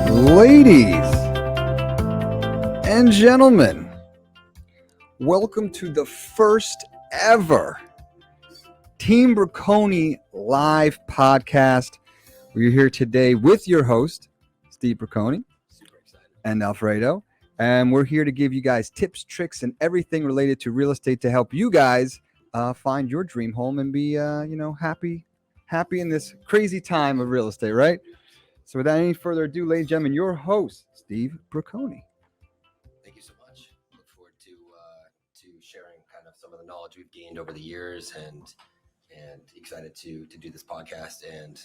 Ladies and gentlemen, welcome to the first ever Team Braconi live podcast. We're here today with your host, Steve Braconi, and Alfredo. And we're here to give you guys tips, tricks, and everything related to real estate to help you guys find your dream home and be, happy in this crazy time of real estate, right? So without any further ado, ladies and gentlemen, your host, Steve Braconi. Thank you so much. Look forward to sharing kind of some of the knowledge we've gained over the years, and excited to do this podcast, and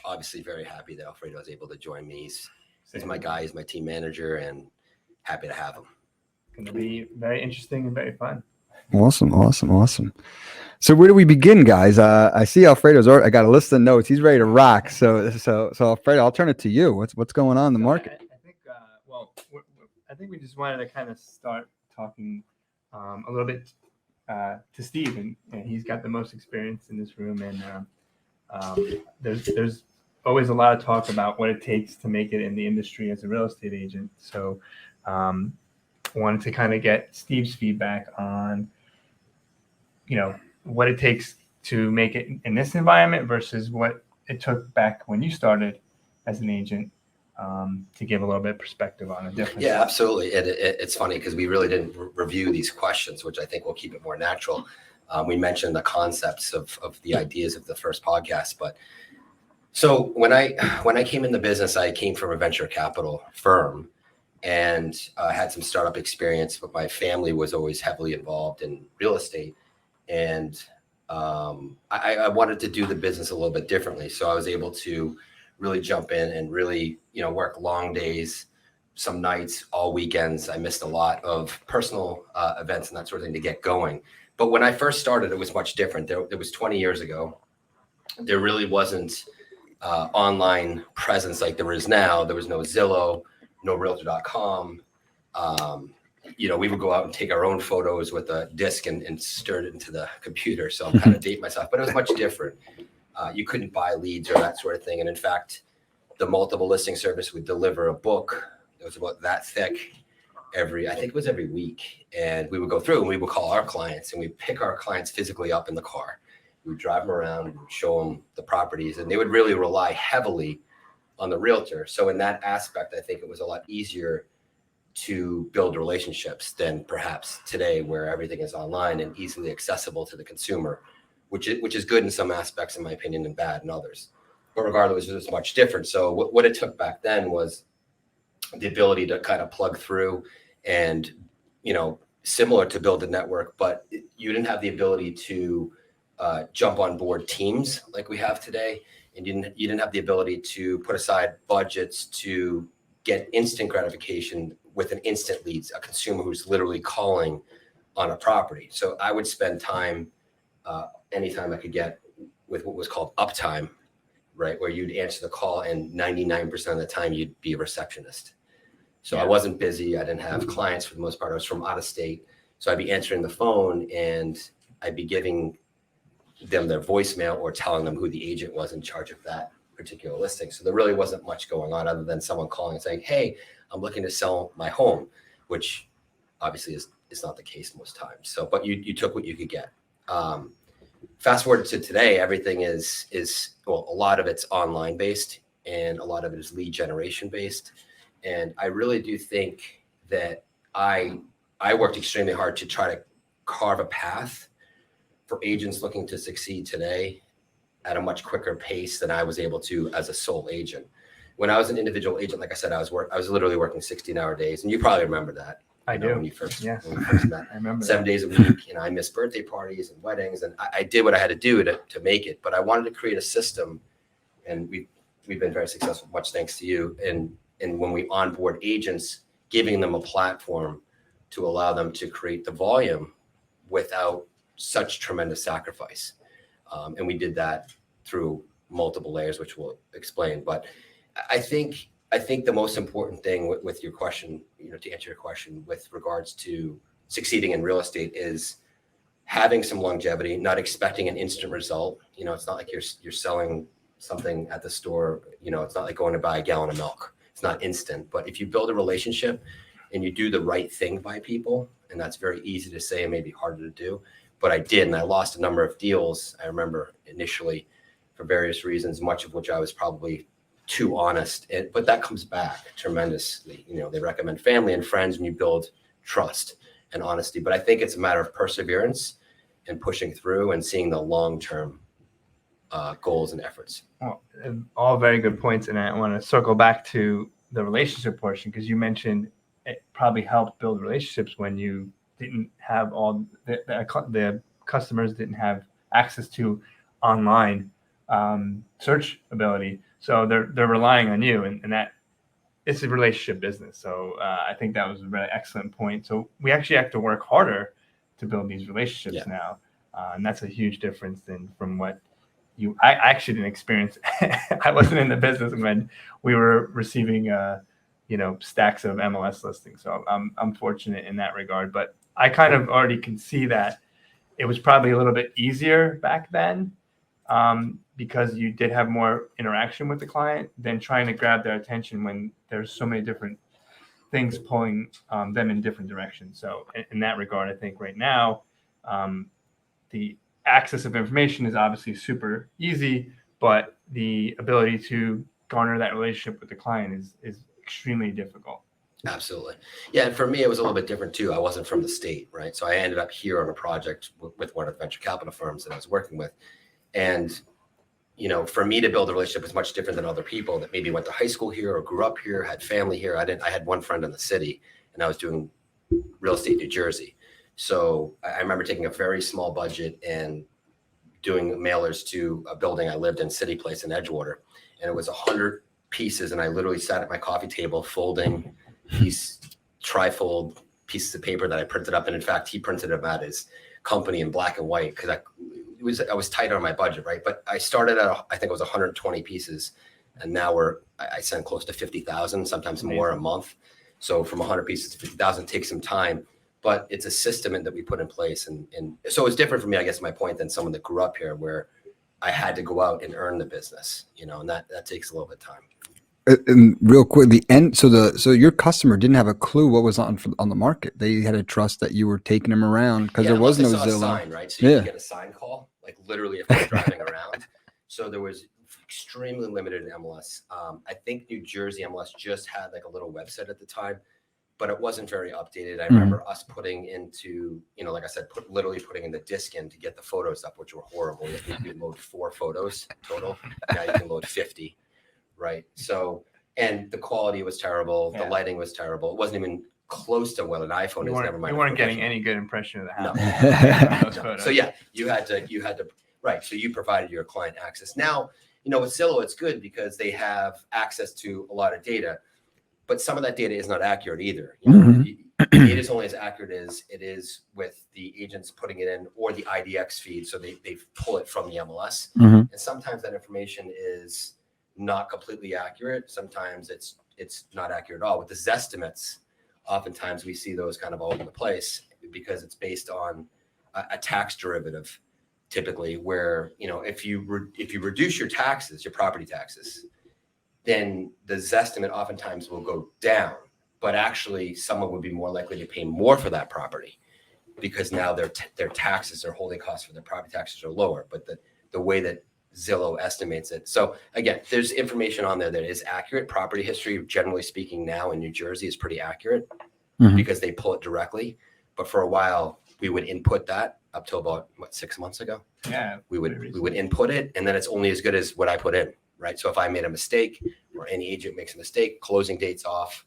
obviously very happy that Alfredo was able to join me. He's my guy, he's my team manager, and happy to have him. Going to be very interesting and very fun. Awesome. So where do we begin, guys? I see Alfredo's. I got a list of notes. He's ready to rock. So Alfredo, I'll turn it to you. What's going on in the market? I think we just wanted to kind of start talking a little bit to Steve, and he's got the most experience in this room, and there's always a lot of talk about what it takes to make it in the industry as a real estate agent. So I wanted to kind of get Steve's feedback on, what it takes to make it in this environment versus what it took back when you started as an agent, to give a little bit of perspective on the difference. Yeah, absolutely. It's funny because we really didn't review these questions, which I think will keep it more natural. We mentioned the concepts of the ideas of the first podcast, but so when I came in the business, I came from a venture capital firm and had some startup experience, but my family was always heavily involved in real estate. And I wanted to do the business a little bit differently. So I was able to really jump in and really, work long days, some nights, all weekends. I missed a lot of personal events and that sort of thing to get going. But when I first started, it was much different. It was 20 years ago. There really wasn't online presence like there is now. There was no Zillow, no Realtor.com. We would go out and take our own photos with a disc and stir it into the computer. So I'm kind of dating myself, but it was much different. You couldn't buy leads or that sort of thing. And in fact, the multiple listing service would deliver a book that was about that thick every week. And we would go through and we would call our clients and we'd pick our clients physically up in the car. We would drive them around, we would show them the properties, and they would really rely heavily on the realtor. So in that aspect, I think it was a lot easier to build relationships than perhaps today, where everything is online and easily accessible to the consumer, which is good in some aspects, in my opinion, and bad in others. But regardless, it was much different. So what it took back then was the ability to kind of plug through and, similar to build a network, but you didn't have the ability to jump on board teams like we have today. And you didn't have the ability to put aside budgets to get instant gratification with an instant leads, a consumer who's literally calling on a property. So I would spend time, anytime I could get, with what was called uptime, right? Where you'd answer the call and 99% of the time you'd be a receptionist. So I wasn't busy. I didn't have clients for the most part. I was from out of state. So I'd be answering the phone and I'd be giving them their voicemail or telling them who the agent was in charge of that particular listing. So there really wasn't much going on other than someone calling and saying, hey, I'm looking to sell my home, which obviously is not the case most times. So, but you took what you could get. Fast forward to today, everything is a lot of it's online based and a lot of it is lead generation based. And I really do think that I worked extremely hard to try to carve a path for agents looking to succeed today at a much quicker pace than I was able to as a sole agent. When I was an individual agent, like I said, I was literally working 16-hour days, and you probably remember that. I do. When we first met. I remember 7 days a week, I missed birthday parties and weddings, and I did what I had to do to make it. But I wanted to create a system, and we've been very successful, much thanks to you. And when we onboard agents, giving them a platform to allow them to create the volume without such tremendous sacrifice. And we did that through multiple layers, which we'll explain. But I think the most important thing with your question, to answer your question with regards to succeeding in real estate, is having some longevity, not expecting an instant result. It's not like you're selling something at the store. It's not like going to buy a gallon of milk. It's not instant. But if you build a relationship and you do the right thing by people, and that's very easy to say and maybe harder to do, but I did, and I lost a number of deals. I remember initially for various reasons, much of which I was probably too honest, but that comes back tremendously. They recommend family and friends when you build trust and honesty. But I think it's a matter of perseverance and pushing through and seeing the long-term goals and efforts. Well, all very good points. And I want to circle back to the relationship portion, because you mentioned it probably helped build relationships when you didn't have all the customers didn't have access to online search ability. So they're relying on you, and that it's a relationship business. So I think that was a really excellent point. So we actually have to work harder to build these relationships now. And that's a huge difference from what I actually didn't experience. I wasn't in the business when we were receiving, stacks of MLS listings. So I'm fortunate in that regard, but I kind of already can see that it was probably a little bit easier back then, because you did have more interaction with the client than trying to grab their attention when there's so many different things pulling them in different directions. So in that regard, I think right now, the access of information is obviously super easy, but the ability to garner that relationship with the client is extremely difficult. Absolutely. Yeah. And for me, it was a little bit different too. I wasn't from the state, right? So I ended up here on a project with one of the venture capital firms that I was working with. And, for me to build a relationship is much different than other people that maybe went to high school here or grew up here, had family here. I had one friend in the city, and I was doing real estate in New Jersey. So I remember taking a very small budget and doing mailers to a building I lived in, City Place in Edgewater. And it was 100 pieces. And I literally sat at my coffee table folding these trifold pieces of paper that I printed up. And in fact, he printed them at his company in black and white, because I was tight on my budget, right? But I started at, I think it was 120 pieces. And now I send close to 50,000, sometimes more a month. So from 100 pieces to 50,000 takes some time. But it's a system that we put in place. And so it's different for me, I guess, my point, than someone that grew up here where I had to go out and earn the business, and that takes a little bit of time. And real quick, so your customer didn't have a clue what was on the market. They had to trust that you were taking them around, because there was no Zillow. Sign, right? So you could get a sign call, like literally if I'm driving around. So there was extremely limited MLS. I think New Jersey MLS just had like a little website at the time, but it wasn't very updated. I remember us putting into, like I said, literally putting in the disk in to get the photos up, which were horrible. You could load 4 photos total. Now you can load 50, right? So, and the quality was terrible. Yeah. The lighting was terrible. It wasn't even close to what an iPhone is. Never mind. You weren't getting any good impression of the house. No. So yeah, you had to, right. So you provided your client access. Now, with Zillow, it's good because they have access to a lot of data. But some of that data is not accurate either. It is only as accurate as it is with the agents putting it in, or the IDX feed. So they pull it from the MLS. And sometimes that information is not completely accurate. Sometimes it's not accurate at all. With the Zestimates, oftentimes we see those kind of all over the place, because it's based on a tax derivative, typically, where, if you reduce your taxes, your property taxes, then the Zestimate oftentimes will go down, but actually someone would be more likely to pay more for that property, because now their taxes, their holding costs for their property taxes are lower. But the way that Zillow estimates it. So again, there's information on there that is accurate. Property history, generally speaking, now in New Jersey is pretty accurate because they pull it directly. But for a while, we would input that up till about 6 months ago. Yeah, we would input it, and then it's only as good as what I put in. Right. So if I made a mistake, or any agent makes a mistake, closing date's off,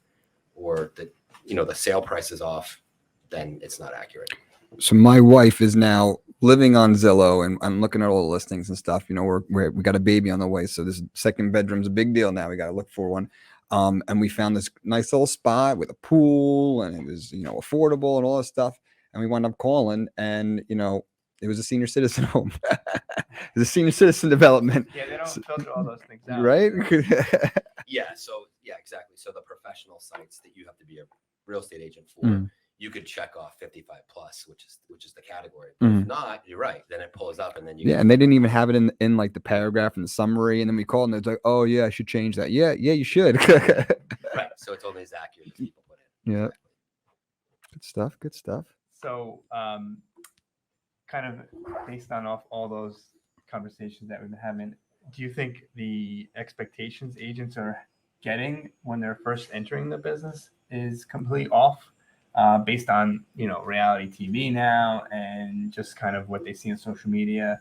or the sale price is off, then it's not accurate. So my wife is now living on Zillow, and I'm looking at all the listings and stuff. We got a baby on the way, so this second bedroom's a big deal now. We got to look for one. And we found this nice little spot with a pool, and it was affordable and all this stuff. And we wound up calling, and it was a senior citizen home. It was a senior citizen development. Yeah, they don't filter all those things out. Right? Yeah. So yeah, exactly. So the professional sites that you have to be a real estate agent for, you could check off 55 plus, which is the category. But if not, you're right. Then it pulls up, and then you. Yeah, and they didn't even have it in like the paragraph and the summary, and then we called, and it's like, oh yeah, I should change that. Yeah, you should. Right. So it's only as accurate as people put in. Yeah. Exactly. Good stuff. Good stuff. So, kind of based on all those conversations that we've been having, do you think the expectations agents are getting when they're first entering the business is completely off, based on reality TV now and just kind of what they see on social media?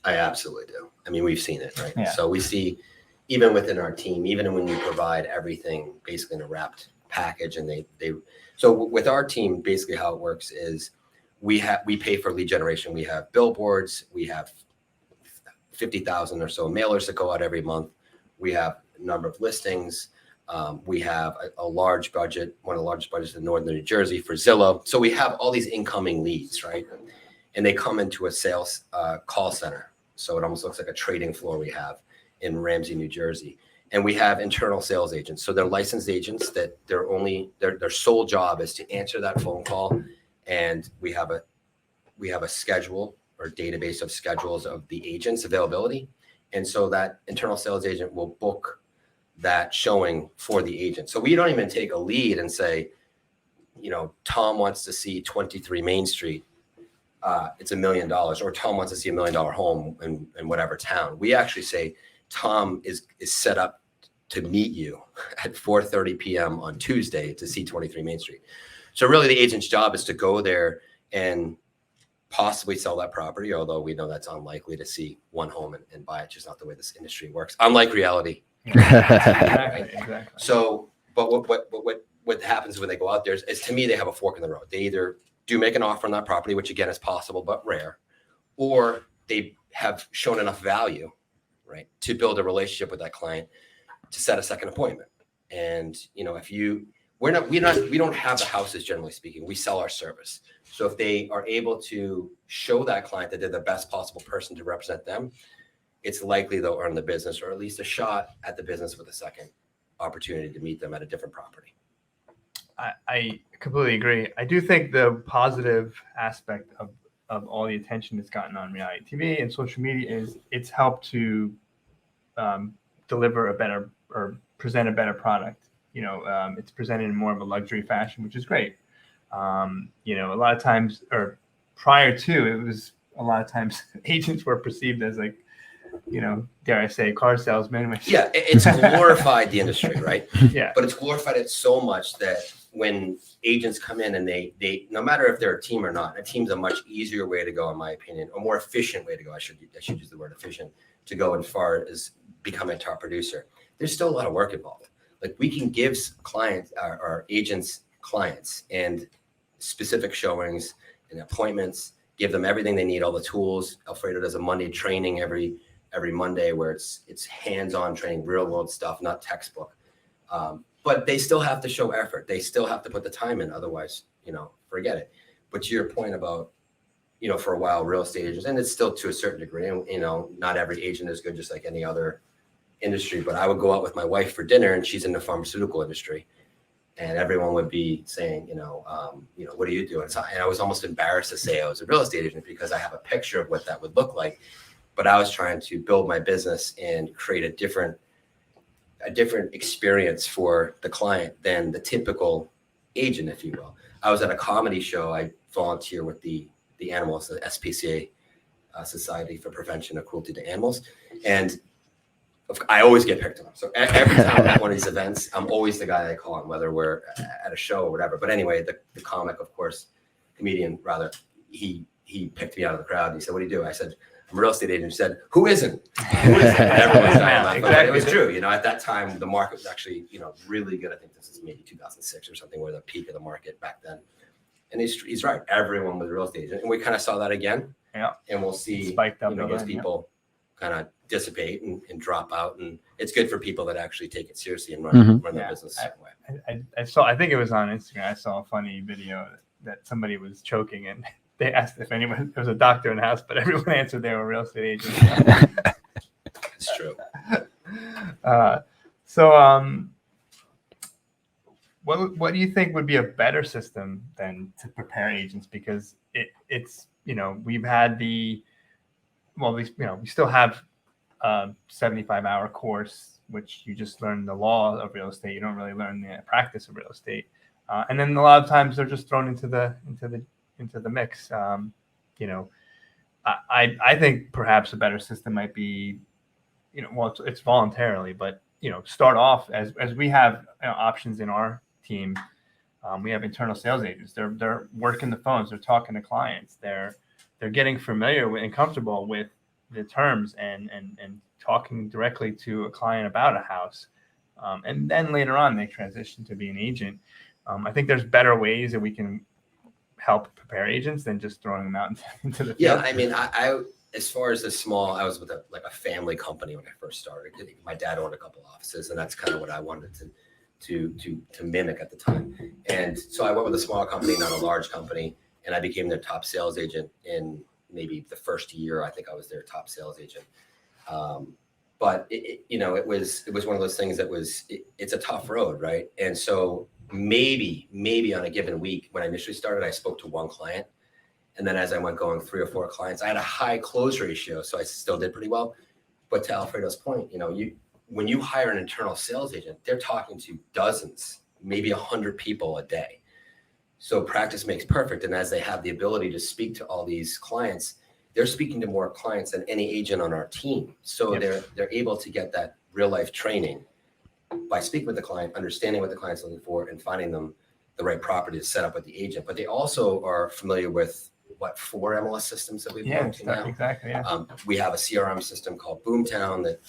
I absolutely do. I mean, we've seen it, right? Yeah. So we see, even within our team, even when we provide everything basically in a wrapped package, and so with our team, basically how it works is we pay for lead generation. We have billboards. We have 50,000 or so mailers that go out every month. We have a number of listings. We have a large budget, one of the largest budgets in northern New Jersey for Zillow. So we have all these incoming leads, right? And they come into a sales call center. So it almost looks like a trading floor we have in Ramsey, New Jersey. And we have internal sales agents. So they're licensed agents that their sole job is to answer that phone call. And we have a schedule or database of schedules of the agent's availability. And so that internal sales agent will book that showing for the agent. So we don't even take a lead and say, Tom wants to see 23 Main Street. It's $1 million, or Tom wants to see $1 million home in whatever town. We actually say, Tom is set up to meet you at 4:30 p.m. on Tuesday to see 23 Main Street. So really the agent's job is to go there and possibly sell that property, although we know that's unlikely to see one home and buy it. Just not the way this industry works, unlike reality. Exactly. So, but what happens when they go out there is, to me, they have a fork in the road. They either do make an offer on that property, which again is possible but rare, or they have shown enough value, right, to build a relationship with that client to set a second appointment. And if we don't have the houses, generally speaking, we sell our service. So if they are able to show that client that they're the best possible person to represent them, it's likely they'll earn the business, or at least a shot at the business with a second opportunity to meet them at a different property. I completely agree. I do think the positive aspect of all the attention that's gotten on reality TV and social media is it's helped to deliver a better or present a better product. It's presented in more of a luxury fashion, which is great. A lot of times, or prior to, it was a lot of times agents were perceived as like, dare I say, car salesmen. Yeah, it's glorified the industry, right? Yeah. But it's glorified it so much that when agents come in and they no matter if they're a team or not, a team's a much easier way to go, in my opinion, a more efficient way to go. I should use the word efficient to go as far as becoming a top producer. There's still a lot of work involved. Like, we can give clients, our agents, clients, and specific showings and appointments, give them everything they need, all the tools. Alfredo does a Monday training every Monday where it's hands-on training, real world stuff, not textbook. But they still have to show effort. They still have to put the time in. Otherwise, forget it. But to your point about, for a while, real estate agents, and it's still to a certain degree, and, not every agent is good, just like any other industry. But I would go out with my wife for dinner, and she's in the pharmaceutical industry, and everyone would be saying, what do you do? And I was almost embarrassed to say I was a real estate agent because I have a picture of what that would look like. But I was trying to build my business and create a different experience for the client than the typical agent, if you will. I was at a comedy show. I volunteer with the animals, the SPCA, Society for Prevention of Cruelty to Animals. And I always get picked on. So every time I'm at one of these events, I'm always the guy they call on, whether we're at a show or whatever. But anyway, the comic, of course, comedian rather, he picked me out of the crowd and he said, "What do you do?" I said, "I'm a real estate agent." He said, "Who isn't?" And everyone's dying. Exactly. It was true. At that time, the market was actually, really good. I think this is maybe 2006 or something, where the peak of the market back then. And he's right. Everyone was a real estate agent. And we kind of saw that again. Yeah. And we'll see, spiked up again, those people kind of dissipate and drop out. And it's good for people that actually take it seriously and run their business that way. I think it was on Instagram. I saw a funny video that somebody was choking, and they asked if anyone, there was a doctor in the house, but everyone answered they were real estate agents. It's true. what do you think would be a better system than to prepare agents? Because it's we've had we still have a 75-hour course, which you just learn the law of real estate. You don't really learn the practice of real estate, and then a lot of times they're just thrown into the mix. I think perhaps a better system might be, it's voluntarily, but start off as we have options in our team. We have internal sales agents. They're working the phones. They're talking to clients. They're getting familiar with and comfortable with the terms and talking directly to a client about a house. And then later on, they transition to be an agent. I think there's better ways that we can help prepare agents than just throwing them out into the field. Yeah, I mean, I as far as I was with a family company when I first started. My dad owned a couple offices, and that's kind of what I wanted to mimic at the time. And so I went with a small company, not a large company, and I became their top sales agent in maybe the first year. I think I was their top sales agent. But it was one of those things that it's a tough road, right? And so maybe on a given week when I initially started, I spoke to one client. And then as I went going 3 or 4 clients, I had a high close ratio. So I still did pretty well. But to Alfredo's point, when you hire an internal sales agent, they're talking to dozens, maybe 100 people a day. So practice makes perfect. And as they have the ability to speak to all these clients, they're speaking to more clients than any agent on our team. So they're able to get that real life training by speaking with the client, understanding what the client's looking for, and finding them the right property to set up with the agent. But they also are familiar with 4 MLS systems that we've worked in now. Exactly. Yeah. We have a CRM system called Boomtown that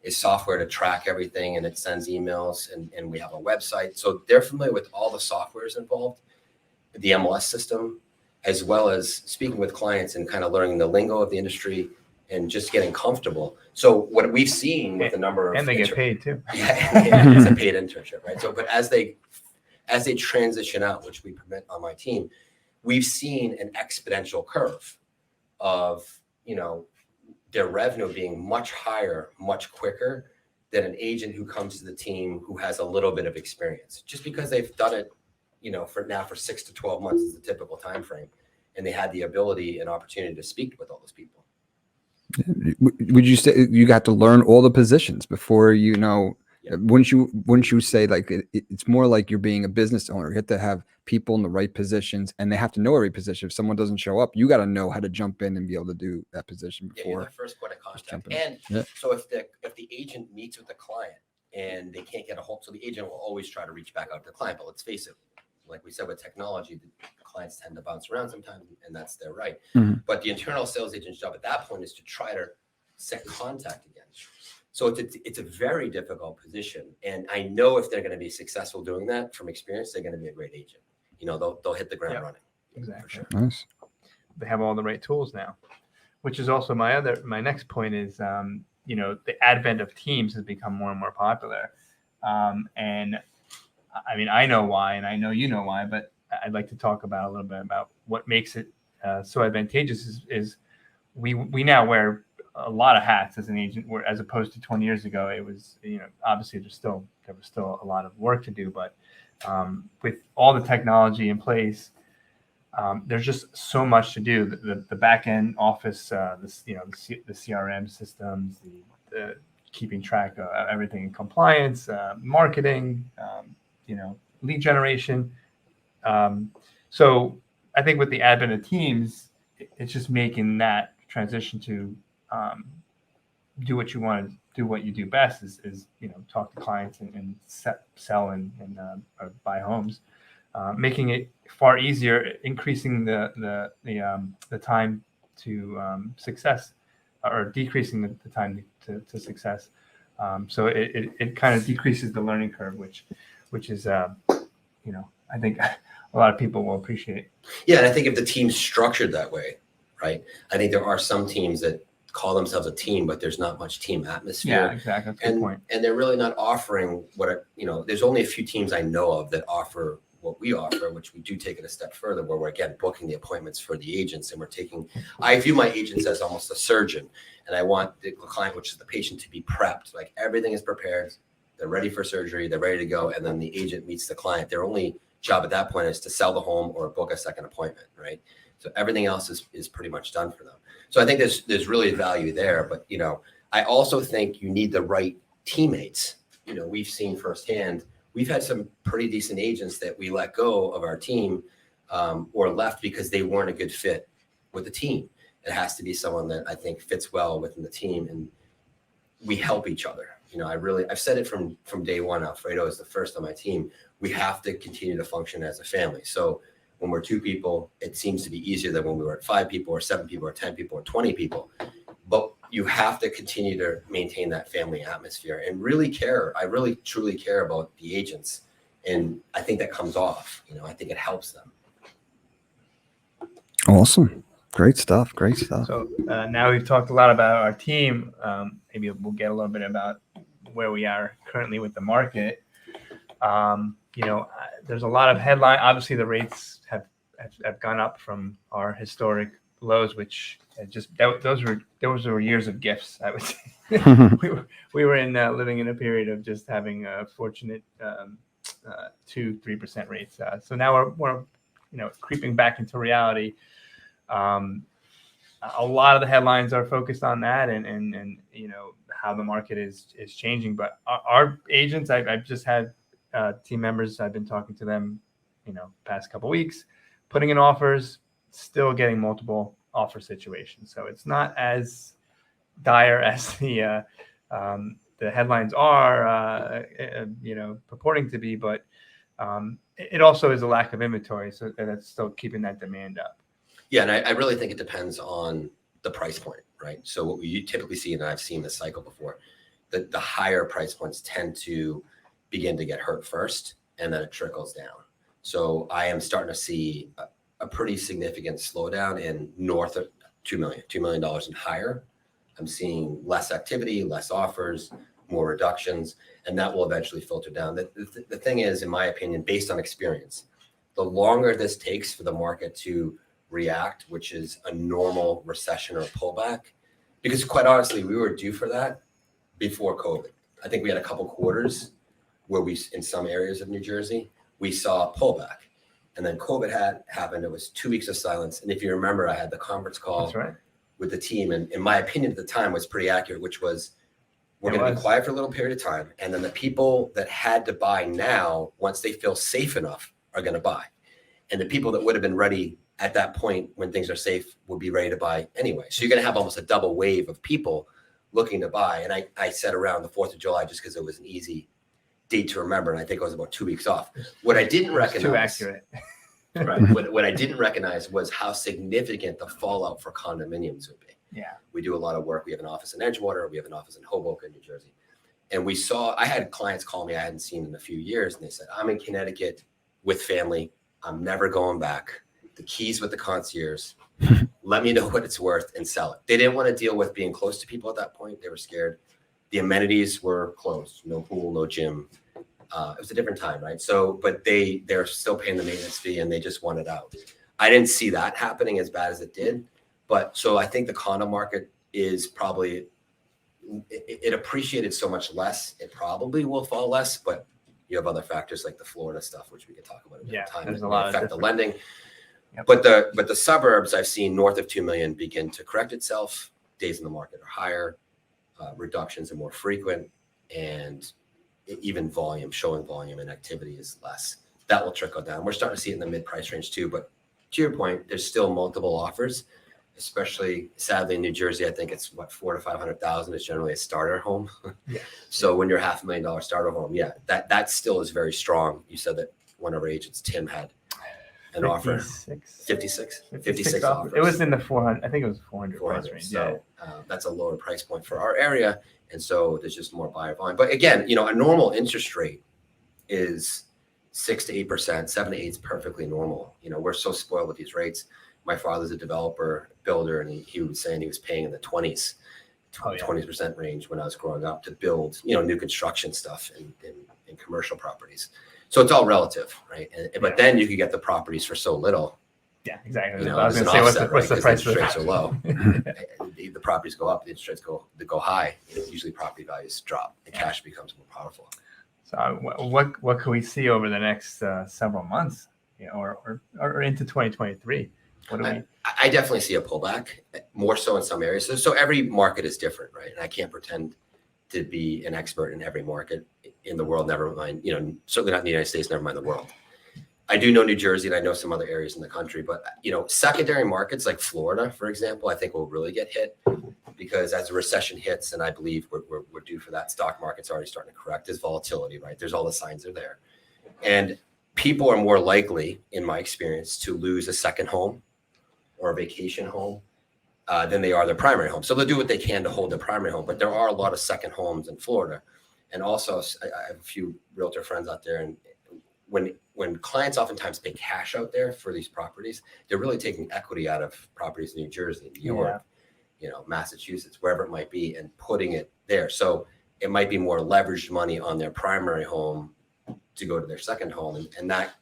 is software to track everything, and it sends emails, and we have a website. So they're familiar with all the softwares involved, the MLS system, as well as speaking with clients and kind of learning the lingo of the industry and just getting comfortable. So what we've seen with the number of— And they get paid too. Yeah, it's a paid internship, right? So, but as they transition out, which we permit on my team, we've seen an exponential curve of, their revenue being much higher, much quicker than an agent who comes to the team who has a little bit of experience, just because they've done it, for 6 to 12 months is the typical time frame, and they had the ability and opportunity to speak with all those people. Would you say you got to learn all the positions before wouldn't you say like it's more like you're being a business owner? You have to have people in the right positions, and they have to know every position. If someone doesn't show up, you got to know how to jump in and be able to do that position before. Yeah, you're the first point of contact. And so if the agent meets with the client and they can't get a hold, so the agent will always try to reach back out to the client. But let's face it, like we said, with technology, the clients tend to bounce around sometimes, and that's their right. Mm-hmm. But the internal sales agent's job at that point is to try to set contact again. So it's a very difficult position. And I know if they're going to be successful doing that from experience, they're going to be a great agent. They'll hit the ground running. Exactly. For sure. Nice. They have all the right tools now, which is also my next point is, the advent of teams has become more and more popular. And I mean, I know why, and I know you know why, but I'd like to talk about a little bit about what makes it so advantageous is we now wear a lot of hats as an agent, where as opposed to 20 years ago, it was, obviously there was still a lot of work to do, but with all the technology in place, there's just so much to do. The back end office, the CRM systems, the keeping track of everything in compliance, marketing, lead generation. So I think with the advent of teams, it's just making that transition to do what you want to do, what you do best is talk to clients and sell and buy homes, making it far easier, increasing the time to success, or decreasing the time to success. So it kind of decreases the learning curve, which is I think a lot of people will appreciate. Yeah, and I think if the team's structured that way, right? I think there are some teams that call themselves a team, but there's not much team atmosphere. Yeah, exactly. That's a good point. And they're really not offering there's only a few teams I know of that offer what we offer, which we do take it a step further, where we're again booking the appointments for the agents, and I view my agents as almost a surgeon, and I want the client, which is the patient, to be prepped. Like everything is prepared. they're ready for surgery, they're ready to go, and then the agent meets the client. Their only job at that point is to sell the home or book a second appointment, right? So everything else is pretty much done for them. So I think there's really value there. But, I also think you need the right teammates. We've seen firsthand, we've had some pretty decent agents that we let go of our team or left because they weren't a good fit with the team. It has to be someone that I think fits well within the team, and we help each other. I've said it from day one. Alfredo is the first on my team. We have to continue to function as a family. So when we're 2 people, it seems to be easier than when we were at 5 people or 7 people or 10 people or 20 people. But you have to continue to maintain that family atmosphere and really care. I really truly care about the agents. And I think that comes off. I think it helps them. Awesome. Great stuff. Great stuff. So now we've talked a lot about our team. Maybe we'll get a little bit about where we are currently with the market. There's a lot of headline. Obviously, the rates have gone up from our historic lows, which those were years of gifts, I would say. we were living in a period of just having a fortunate 2-3% rates. So now we're creeping back into reality. A lot of the headlines are focused on that and how the market is changing. But our agents, I've just had team members. I've been talking to them, past couple weeks, putting in offers, still getting multiple offer situations. So it's not as dire as the headlines are, purporting to be. But it also is a lack of inventory, so that's still keeping that demand up. Yeah, and I really think it depends on the price point, right? So what we typically see, and I've seen this cycle before, the higher price points tend to begin to get hurt first, and then it trickles down. So I am starting to see a pretty significant slowdown in north of $2 million and higher. I'm seeing less activity, less offers, more reductions, and that will eventually filter down. The thing is, in my opinion, based on experience, the longer this takes for the market to react, which is a normal recession or pullback, because quite honestly, we were due for that before COVID. I think we had a couple quarters where in some areas of New Jersey, we saw a pullback, and then COVID had happened. It was 2 weeks of silence. And if you remember, I had the conference call with the team, and in my opinion at the time was pretty accurate, which was, we're going to be quiet for a little period of time. And then the people that had to buy now, once they feel safe enough, are going to buy. And the people that would have been ready at that point when things are safe will be ready to buy anyway. So you're going to have almost a double wave of people looking to buy. And I said around the 4th of July, just because it was an easy date to remember. And I think it was about 2 weeks off. What I didn't recognize, too accurate. Right. What I didn't recognize was how significant the fallout for condominiums would be. Yeah. We do a lot of work. We have an office in Edgewater. We have an office in Hoboken, New Jersey. And I had clients call me I hadn't seen in a few years. And they said, I'm in Connecticut with family. I'm never going back. The keys with the concierge. Let me know what it's worth and sell it. They didn't want to deal with being close to people at that point. They were scared. The amenities were closed. No pool, no gym. It was a different time, right? So, but they're still paying the maintenance fee and they just wanted out. I didn't see that happening as bad as it did. But so I think the condo market is probably, it appreciated so much less. It probably will fall less, but you have other factors like the Florida stuff, which we could talk about at a different time. There's a lot affect of the lending. Yep. But the suburbs I've seen north of 2 million begin to correct itself. Days in the market are higher, reductions are more frequent, and even showing volume and activity is less. That will trickle down. We're starting to see it in the mid-price range too. But to your point, there's still multiple offers, especially sadly in New Jersey. I think it's $400,000 to $500,000 is generally a starter home. Yeah. So when you're $500,000 starter home, that still is very strong. You said that one of our agents, Tim, had an offer 56 offers. It was in the 400. I think it was 400 price range. So that's a lower price point for our area. And so there's just more buyer volume. But again, a normal interest rate is 6 to 8%, 7 to 8 is perfectly normal. We're so spoiled with these rates. My father's a developer, builder, and he was saying he was paying in the 20% range when I was growing up to build, new construction stuff in commercial properties. So it's all relative, right? But then you could get the properties for so little. Yeah, exactly. I was going to say, what's the price? The interest rates are low. The properties go up, the interest rates go high. Usually property values drop. The cash becomes more powerful. So what can we see over the next several months, or into 2023? What do we? I definitely see a pullback, more so in some areas. So every market is different, right? And I can't pretend to be an expert in every market in the world. Never mind, certainly not in the United States. Never mind the world. I do know New Jersey, and I know some other areas in the country. But secondary markets like Florida, for example, I think will really get hit because as a recession hits, and I believe we're due for that. Stock market's already starting to correct. There's volatility, right? There's all the signs are there, and people are more likely, in my experience, to lose a second home or a vacation home than they are their primary home. So they'll do what they can to hold their primary home. But there are a lot of second homes in Florida. And also, I have a few realtor friends out there. And when clients oftentimes pay cash out there for these properties, they're really taking equity out of properties in New Jersey, New York, Massachusetts, wherever it might be, and putting it there. So it might be more leveraged money on their primary home to go to their second home. And that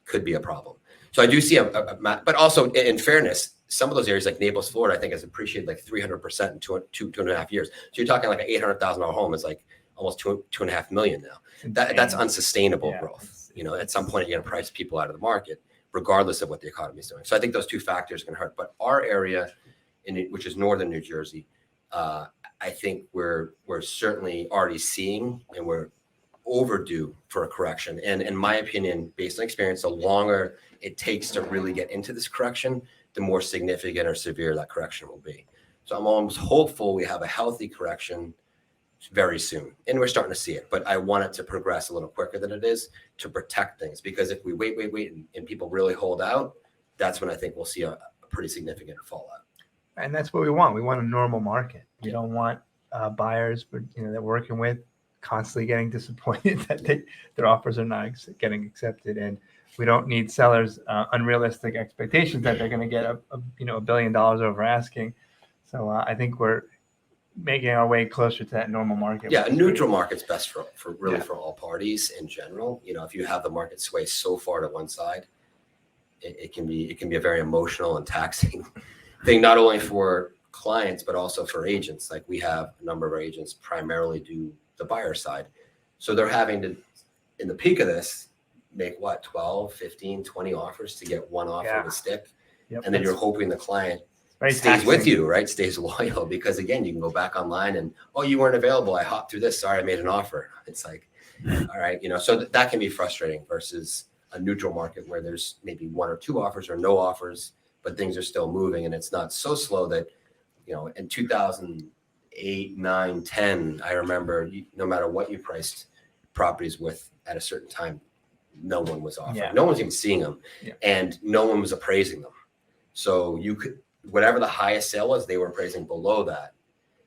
could be a problem. So I do see but also in fairness, some of those areas like Naples, Florida, I think has appreciated like 300% in two and a half years. So you're talking like an $800,000 home is like almost two and a half million now. That's unsustainable growth. At some point you're going to price people out of the market, regardless of what the economy is doing. So I think those two factors can hurt. But our area, which is northern New Jersey, I think we're certainly already seeing, and we're overdue for a correction. And in my opinion, based on experience, the longer it takes to really get into this correction, the more significant or severe that correction will be. So I'm almost hopeful we have a healthy correction very soon. And we're starting to see it, but I want it to progress a little quicker than it is to protect things. Because if we wait, and people really hold out, that's when I think we'll see a pretty significant fallout. And that's what we want. We want a normal market. We don't want buyers that we're working with constantly getting disappointed that their offers are not getting accepted, and we don't need sellers unrealistic expectations that they're going to get $1 billion over asking. So I think we're making our way closer to that normal market. Yeah, a neutral market's best for all parties in general. If you have the market sway so far to one side, it can be a very emotional and taxing thing, not only for clients but also for agents. Like we have a number of our agents primarily do the buyer side, so they're having to, in the peak of this, make 12, 15, 20 offers to get one offer to stick. And then you're hoping the client stays with you, right? Stays loyal, because again, you can go back online and, you weren't available. I hopped through this. Sorry, I made an offer. It's like, all right, so that can be frustrating versus a neutral market where there's maybe one or two offers or no offers, but things are still moving. And it's not so slow that, in 2008, 9, 10, I remember no matter what you priced properties with at a certain time, no one was offering. No one was even seeing them, and no one was appraising them. So you could, whatever the highest sale was, they were appraising below that.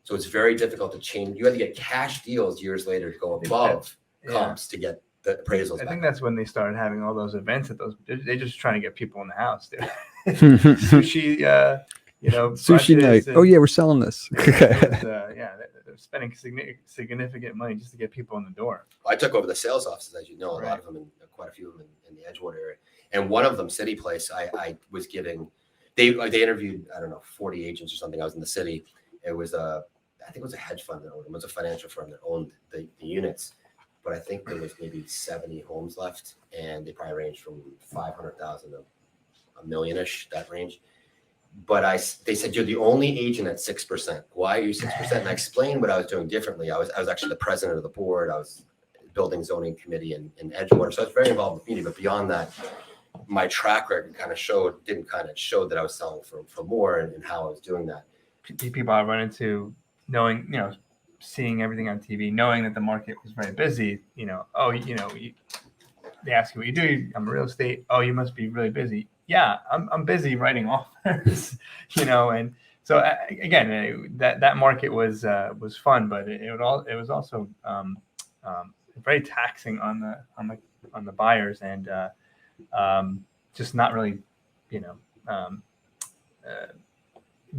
So it's very difficult to change. You had to get cash deals years later to go above comps to get the appraisals. I think that's when they started having all those events at those. They're just trying to get people in the house. Sushi, sushi night. We're selling this. They're spending significant money just to get people in the door. I took over the sales offices, as you know, a lot of them, quite a few of them in the Edgewater area. And one of them, City Place, I was giving, they interviewed, 40 agents or something. I was in the city. It was I think it was a hedge fund that owned them. It was a financial firm that owned the units. But I think there was maybe 70 homes left, and they probably ranged from 500,000 to $1 million-ish, that range. But they said, you're the only agent at 6%. Why are you 6%? And I explained what I was doing differently. I was actually the president of the board. I was building zoning committee in Edgewater. So I was very involved in the community. But beyond that, my track record didn't show that I was selling for more and how I was doing that. People I run into knowing, seeing everything on TV, knowing that the market was very busy, they ask you what you do. I'm real estate. Oh, you must be really busy. Yeah, I'm busy writing offers, and so again, that market was fun, but it was also very taxing on the buyers, and just not really,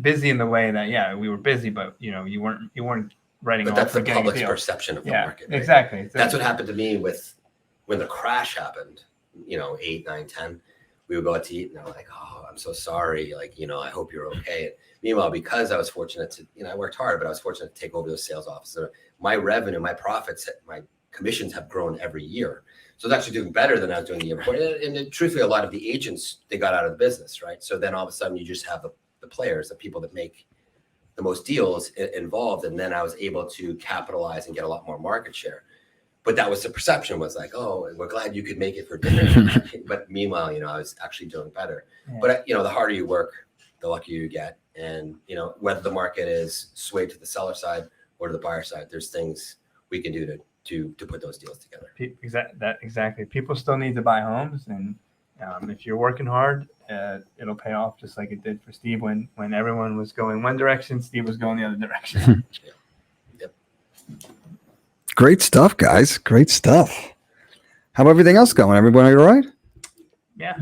busy in the way that we were busy, but you weren't writing. But that's the public's perception of the market. Right? Exactly. That's what happened to me when the crash happened. 8, 9, 10. We would go out to eat, and they're like, "Oh, I'm so sorry. I hope you're okay." And meanwhile, because I was fortunate to, I worked hard, but I was fortunate to take over those sales offices. My revenue, my profits, my commissions have grown every year. So it's actually doing better than I was doing the year before. And truthfully, a lot of the agents, they got out of the business, right? So then all of a sudden you just have the players, the people that make the most deals involved. And then I was able to capitalize and get a lot more market share. But that was the perception, was like, oh, we're glad you could make it for dinner. But meanwhile, I was actually doing better. Yeah. But, the harder you work, the luckier you get. And, whether the market is swayed to the seller side or to the buyer side, there's things we can do to put those deals together. Exactly. People still need to buy homes. And if you're working hard, it'll pay off, just like it did for Steve when everyone was going one direction, Steve was going the other direction. Yeah. Yep. Great stuff, guys. Great stuff. How everything else going? Everybody all right? Yeah.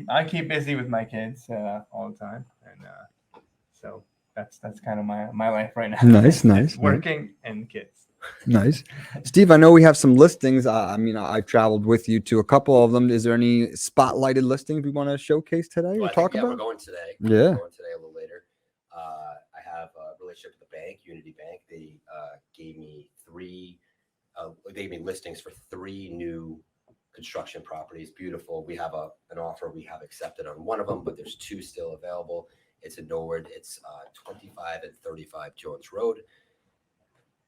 I keep busy with my kids all the time, and so that's kind of my life right now. Nice. Working and kids. Nice. Steve, I know we have some listings. I traveled with you to a couple of them. Is there any spotlighted listings we want to showcase today or talk about? We're going today. Yeah. We're going today a little later. I have a relationship with the bank, Unity Bank. They gave me listings for 3 new construction properties. Beautiful. We have an offer we have accepted on one of them, but there's 2 still available. It's in Norwood. It's 25 and 35 Jones Road.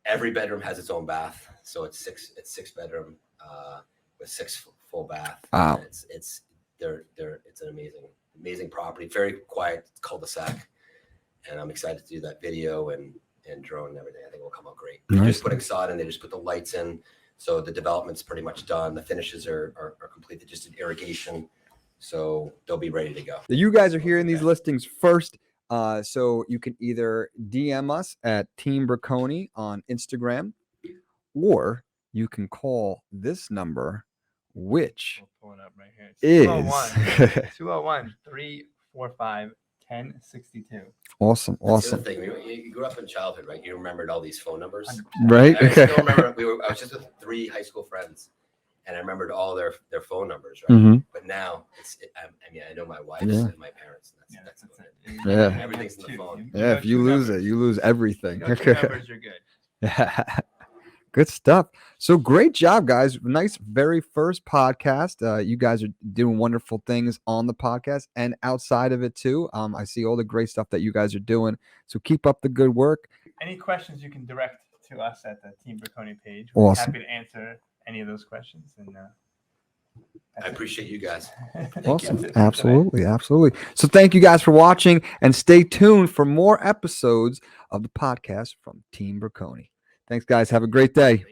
Every bedroom has its own bath, so it's 6 bedroom with 6 full bath. Wow. It's an amazing property. Very quiet cul-de-sac, and I'm excited to do that video and drone and everything. I think it will come out great. Nice. They're just putting sod in. They just put the lights in, so the development's pretty much done. The finishes are complete. They just did irrigation, so they'll be ready to go. You guys are hearing these listings first. So you can either DM us at Team Braconi on Instagram, or you can call this number, which we'll pull it up right here. Is 201-345-1062. Awesome. That's the thing. You grew up in childhood, right? You remembered all these phone numbers, 100%. Right? I still remember. I was just with 3 high school friends, and I remembered all their phone numbers, right? Mm-hmm. But now I know my wife's and my parents. That's it. Yeah. Everything's in the phone. Yeah. If you lose it, you lose everything. Numbers, you're good. Yeah. Good stuff. So great job, guys. Nice, very first podcast. You guys are doing wonderful things on the podcast and outside of it too. I see all the great stuff that you guys are doing. So keep up the good work. Any questions you can direct to us at the Team Braconi page. We're happy to answer any of those questions. And I appreciate you guys. Awesome. Absolutely. So thank you guys for watching, and stay tuned for more episodes of the podcast from Team Braconi. Thanks, guys. Have a great day.